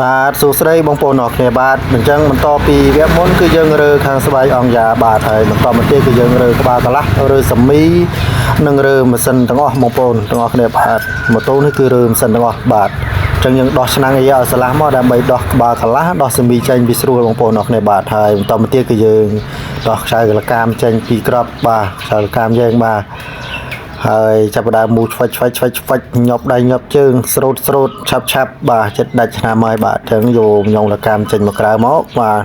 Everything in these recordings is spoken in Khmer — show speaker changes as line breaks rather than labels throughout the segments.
បាទសួស្តីបងប្អូនអរគ្នាបាទអញ្ចឹងបន្តពីវគ្គមុនគឺយើងរើខាងស្បែកអង្គយ៉ាបាទហើយបន្តមកទៀតគឺយើងរើក្បាលកន្លះរើសាមីនិងរើម៉ាស៊ីនទាំងអស់បងប្អូនទាំងអស់គ្នាបាទម៉ូតូនេះគឺរើម៉ាស៊ីនទាំងអស់បាទអញ្ចឹងយើងដោះឆ្នាំងអាយ៉ាឲ្យស្លាស់មកដើម្បីដោះក្បាលកន្លះដោះសាមីចេញពីស្រួលបងប្អូនអរគ្នាបាទហើយបន្តមកទៀតគឺយើងដោះខ្សែកលកាមចេញពីក្របបាទខ្សែកលកាមយើងបាទហើយចាប់ផ្ដើមមូឆ្វិចញាប់ដៃញាប់ជើងស្រោតឆាប់បាទចិត្តដាច់ឆ្នាំហើយបាទអញ្ចឹងយកញងលកាមចេញមកក្រៅមកបាទ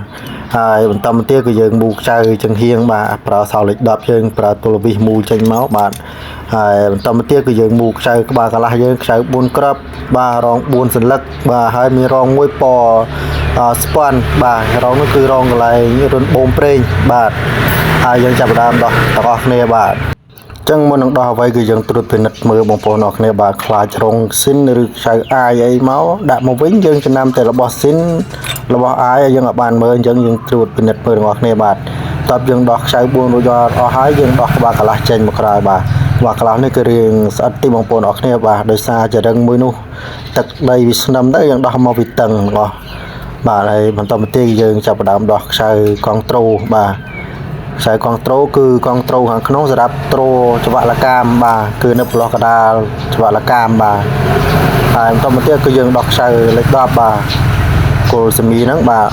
ហើយបន្តមកទៀតគឺយើងមូខ្ចៅចង្ហៀងបាទប្រើសោលេខ10យើងប្រើទូលវិសមូចេញមកបាទហើយបន្តមកទៀតគឺយើងមូខ្ចៅក្បាលកន្លះយើងខ្ចៅ4គ្រាប់បាទរង4សន្លឹកបាទហើយមានរងមួយពណ៌ស្ពាន់បាទរងនោះគឺរងកន្លែងរុនបូមប្រេងបាទហើយយើងចាប់ផ្ដើមដោះទាំងអស់គ្នាបាទចឹងមុននឹងដោះអ្វីគឺយើងត្រួតពិនិត្យមើលបងប្អូនអរគ្នាបាទខ្លាចរងស៊ីនឬខ្សៅអាយអីមកដាក់មកវិញយើងចំណាំតែរបស់ស៊ីនរបស់អាយយើងអត់បានមើលអញ្ចឹងយើងត្រួតពិនិត្យមើលទាំងអស់គ្នាបាទតបយើងដោះខ្សៅ4រួចអស់ហើយយើងដោះក្បាលកន្លះចេញមកក្រៅបាទក្បាលកន្លះនេះគឺរៀងស្អិតទីបងប្អូនអរគ្នាបាទដោយសារចរឹងមួយនោះទឹកដីវាស្នឹមទៅយើងដោះមកវាតឹងរបស់បាទហើយបន្តមកទៀតយើងចាប់ផ្ដើមដោះខ្សៅកង់ត្រូបាទខ្សែកង់ត្រូគឺកង់ត្រូខាងក្នុងសម្រាប់ត្រូច្បាក់លកាមបាទគឺនៅប្រឡោះកដាលច្បាក់លកាមបាទហើយបន្តមកទៀតគឺយើងដោះខ្សែលេខ10បាទគល់សាមីហ្នឹងបាទ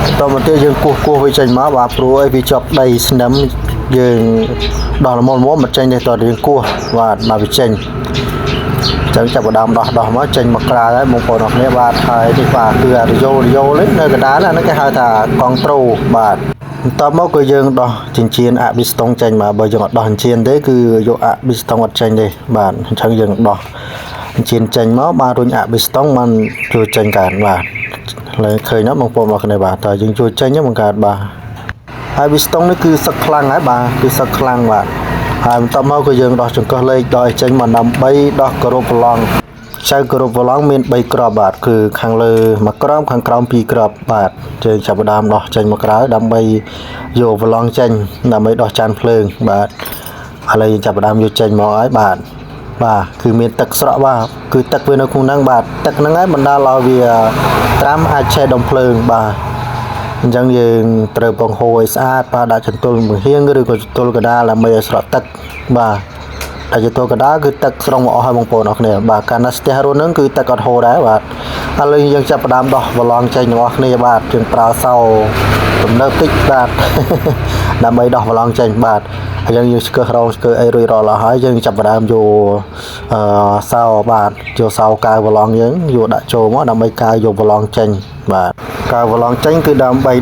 បន្តមកទៀតយើងគោះវាចេញមកបាទព្រោះអីវាជាប់ដីស្នឹមយើងដោះល្មមមិនចេញទេតើយើងគោះបាទមកវាចេញចឹងចាប់ផ្ដើមដោះមកចេញមកក្រៅហើយបងប្អូនអរគ្នាបាទហើយនេះបាទគឺរយោនេះនៅកណ្ដាលហ្នឹងគេហៅថាកង់ត្រូបាទបន្តមកគឺយើងដោះចិញ្ចៀនអាប៊ីស្តុងចេញមកបើយើងអត់ដោះចិញ្ចៀនទេគឺយកអាប៊ីស្តុងអត់ចេញទេបាទអញ្ចឹងយើងដោះចិញ្ចៀនចេញមកបាទរុញអាប៊ីស្តុងបានជួយចេញកើតបាទលើឃើញណាបងប្អូនមកគ្នាបាទតើយើងជួយចេញហ្នឹងបង្កើតបាទអាប៊ីស្តុងនេះគឺសឹកខ្លាំងហើយបាទគឺសឹកខ្លាំងបាទហើយបន្តមកគឺយើងដោះចង្កឹះលេខដល់ឲ្យចេញមកដើម្បីដោះគ្របប្រឡងខ្សែគ្របប្រឡងមាន3គ្រាប់បាទគឺខាងលើ1គ្រាប់ខាងក្រោម2គ្រាប់បាទយើងចាប់ផ្ដើមដោះចេញមកក្រៅដើម្បីយកប្រឡងចេញដើម្បីដោះចានភ្លើងបាទឥឡូវយើងចាប់ផ្ដើមយកចេញមកហើយបាទគឺមានទឹកស្រក់បាទគឺទឹកវានៅក្នុងហ្នឹងបាទទឹកហ្នឹងហើយបណ្ដាលឲ្យវាត្រាំអាចឆេះដុំភ្លើងបាទអញ្ចឹងយើងត្រូវបង្ហូរឲ្យស្អាតបាទដាក់ចន្ទុលបង្ហៀងឬក៏ចន្ទុលកដាលដើម្បីឲ្យស្រក់ទឹកបាទតែចន្ទុលកដាលគឺទឹកស្រង់មកអស់ហើយបងប្អូនអរគ្នាបាទកាលណាស្ទះរួនហ្នឹងគឺទឹកអត់ហូរដែរបាទឥឡូវយើងចាប់ផ្ដើមដោះប្រឡងចេញទាំងអស់គ្នាបាទយើងប្រើសោទំនើបតិចបាទដើម្បីដោះប្រឡងចេញបាទហើយយើងស្គើរងស្គើអីរួចរាល់អស់ហើយយើងចាប់ផ្ដើមយកសោបាទយកសោកៅប្រឡងយើងយកដាក់ចូលមកដើម្បីកៅយកប្រឡងចេញបាទកៅប្រឡងចេញគឺដើម្បី